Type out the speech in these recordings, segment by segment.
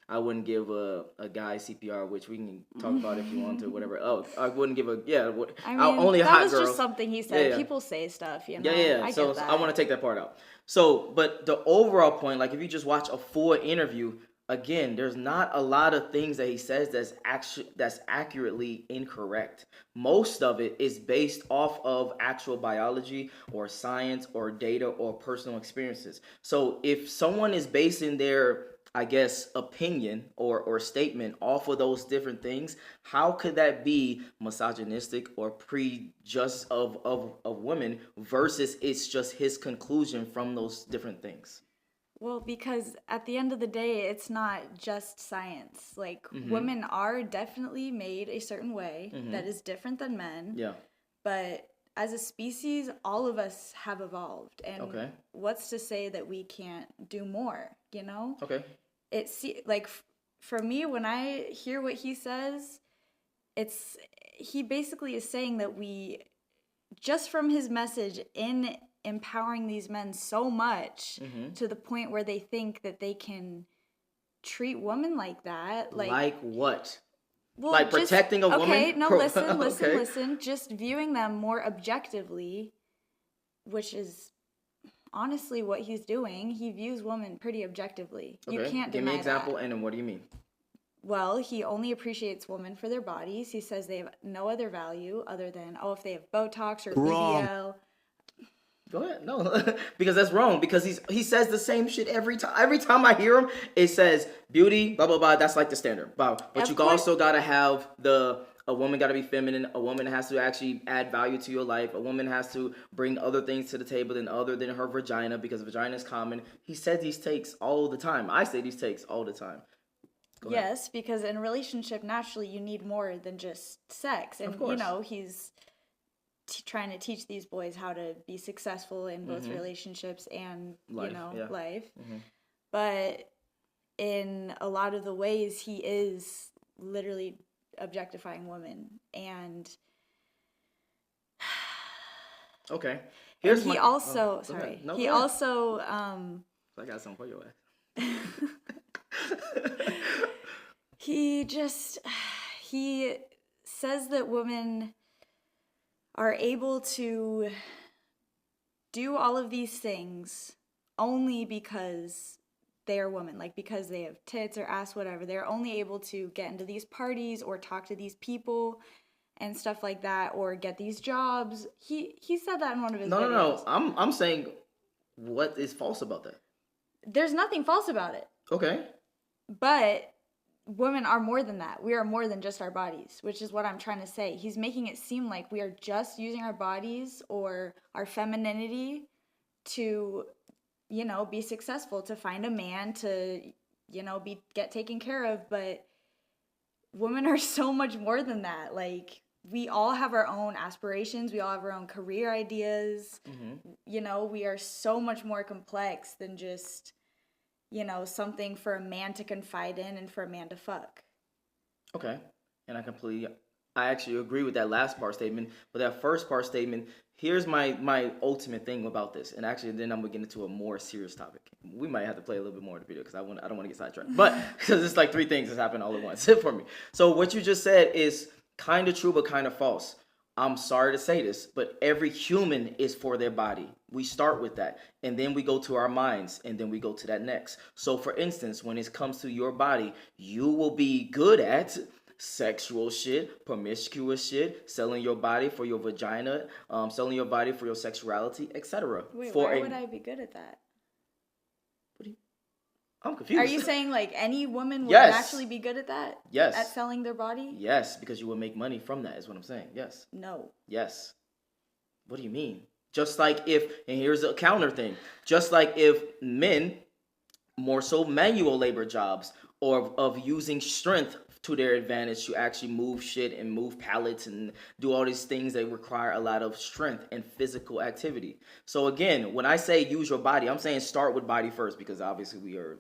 I wouldn't give a guy CPR, which we can talk about if you want to, whatever. Oh, I wouldn't give only a hot girl. That was just something he said. People say stuff, you know. Yeah. I So get that. I want to take that part out. So, but the overall point, like if you just watch a full interview, again, there's not a lot of things that he says that's accurately incorrect. Most of it is based off of actual biology or science or data or personal experiences. So if someone is basing their, I guess, opinion or statement off of those different things, how could that be misogynistic or prejudged of women versus it's just his conclusion from those different things? Well, because at the end of the day, it's not just science. Like, women are definitely made a certain way that is different than men. Yeah. But as a species, all of us have evolved. And what's to say that we can't do more, you know? Okay. It's like, for me, when I hear what he says, he basically is saying that we, just from his message in empowering these men so much to the point where they think that they can treat women like that. Like what? Well, like protecting a woman? Okay, no, listen. Just viewing them more objectively, which is honestly what he's doing. He views women pretty objectively. Okay. You can't deny that. Give me an example, and then what do you mean? Well, he only appreciates women for their bodies. He says they have no other value other than, if they have Botox or BBL. Go ahead. No, because that's wrong. Because he says the same shit every time. Every time I hear him, it says beauty, blah blah blah. That's like the standard. But you also gotta have a woman gotta be feminine. A woman has to actually add value to your life. A woman has to bring other things to the table other than her vagina, because vagina is common. He says these takes all the time. I say these takes all the time. Yes, because in a relationship, naturally, you need more than just sex. And, he's trying to teach these boys how to be successful in both relationships and, life. But in a lot of the ways, he is literally objectifying women. And... Okay. He also... I got something for your ass. He says that women are able to do all of these things only because they are women, like because they have tits or ass, whatever. They're only able to get into these parties or talk to these people and stuff like that, or get these jobs. He said that in one of his videos. No. I'm saying, what is false about that? There's nothing false about it. Okay. But women are more than that. We are more than just our bodies, which is what I'm trying to say. He's making it seem like we are just using our bodies or our femininity to, be successful, to find a man, to, get taken care of. But women are so much more than that. Like, we all have our own aspirations. We all have our own career ideas. We are so much more complex than just... something for a man to confide in and for a man to fuck. Okay. And I actually agree with that last part statement. But that first part statement, here's my ultimate thing about this. And actually, then I'm going to get into a more serious topic. We might have to play a little bit more in the video because I don't want to get sidetracked. But because it's like three things that's happened all at once for me. So what you just said is kind of true but kind of false. I'm sorry to say this, but every human is for their body. We start with that, and then we go to our minds, and then we go to that next. So, for instance, when it comes to your body, you will be good at sexual shit, promiscuous shit, selling your body for your vagina, selling your body for your sexuality, etc. Wait, why would I be good at that? I'm confused. Are you saying like any woman would actually be good at that? Yes. At selling their body? Yes, because you would make money from that is what I'm saying. Yes. No. Yes. What do you mean? Just like and here's a counter thing, just like if men, more so manual labor jobs, or of using strength to their advantage to actually move shit and move pallets and do all these things that require a lot of strength and physical activity. So again, when I say use your body, I'm saying start with body first, because obviously we are,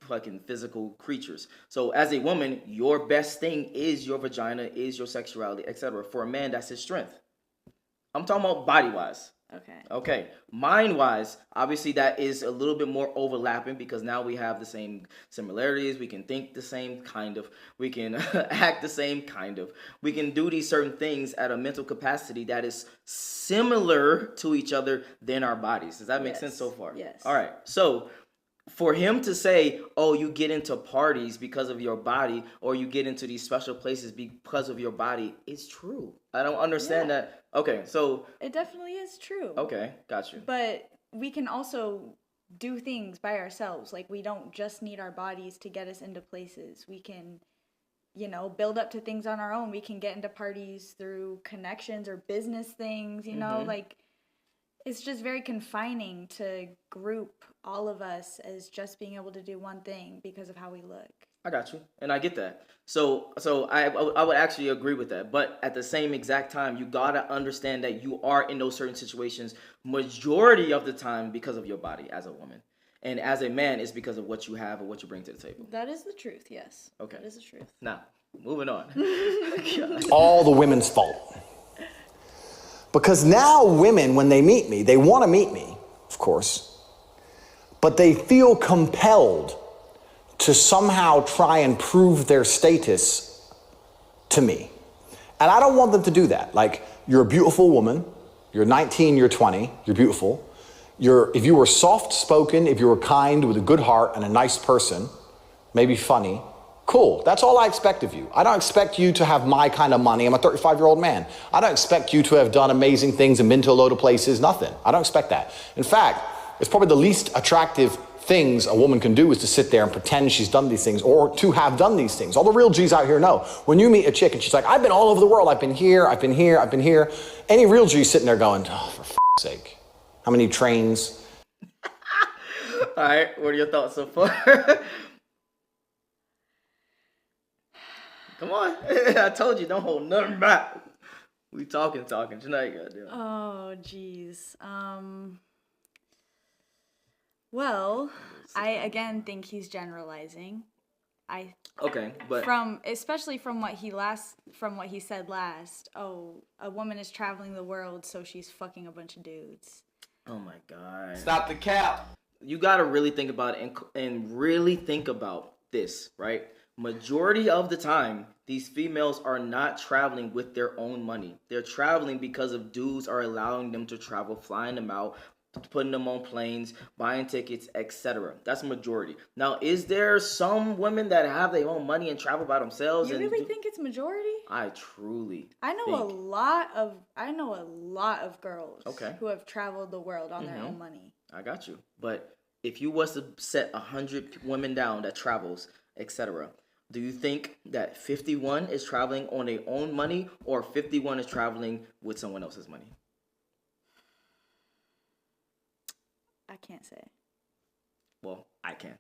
fucking physical creatures. So as a woman, your best thing is your vagina, is your sexuality, etc. For a man, that's his strength. I'm talking about body-wise. Okay. Mind-wise, obviously that is a little bit more overlapping because now we have the same similarities. We can think the same kind of. We can act the same kind of. We can do these certain things at a mental capacity that is similar to each other than our bodies. Does that make sense so far? Yes. All right. So for him to say, oh, you get into parties because of your body, or you get into these special places because of your body, it's true. I don't understand that. Okay, so it definitely is true. Okay, got you. But we can also do things by ourselves. Like, we don't just need our bodies to get us into places. We can, build up to things on our own. We can get into parties through connections or business things, like, it's just very confining to group all of us as just being able to do one thing because of how we look. I got you, and I get that. So I would actually agree with that. But at the same exact time, you gotta understand that you are in those certain situations majority of the time because of your body as a woman, and as a man, it's because of what you have and what you bring to the table. That is the truth. Yes. Okay. That is the truth. Now, moving on. All the women's fault. Because now women, when they meet me, they want to meet me, of course, but they feel compelled to somehow try and prove their status to me. And I don't want them to do that. Like, you're a beautiful woman, you're 19, you're 20, you're beautiful. If you were soft-spoken, if you were kind, with a good heart and a nice person, maybe funny, cool. That's all I expect of you. I don't expect you to have my kind of money. I'm a 35-year-old man. I don't expect you to have done amazing things and been to a load of places. Nothing. I don't expect that. In fact, it's probably the least attractive things a woman can do is to sit there and pretend she's done these things or to have done these things. All the real G's out here know. When you meet a chick and she's like, I've been all over the world. I've been here, I've been here, I've been here. Any real G's sitting there going, oh, for f***'s sake. How many trains? All right, what are your thoughts so far? Come on. I told you, don't hold nothing back. We talking. Tonight, goddamn. Oh, jeez. Well, I again think he's generalizing. Especially from what he said last. Oh, a woman is traveling the world, so she's fucking a bunch of dudes. Oh my God. Stop the cap. You gotta really think about it and really think about this, right? Majority of the time, these females are not traveling with their own money. They're traveling because of dudes are allowing them to travel, flying them out, putting them on planes, buying tickets, etc. That's majority. Now, is there some women that have their own money and travel by themselves? You really think it's majority? I truly I know think. a lot of girls who have traveled the world on their own money. I got you. But if you was to set 100 women down that travels, etc., do you think that 51 is traveling on their own money or 51 is traveling with someone else's money? I can't say. Well, I can.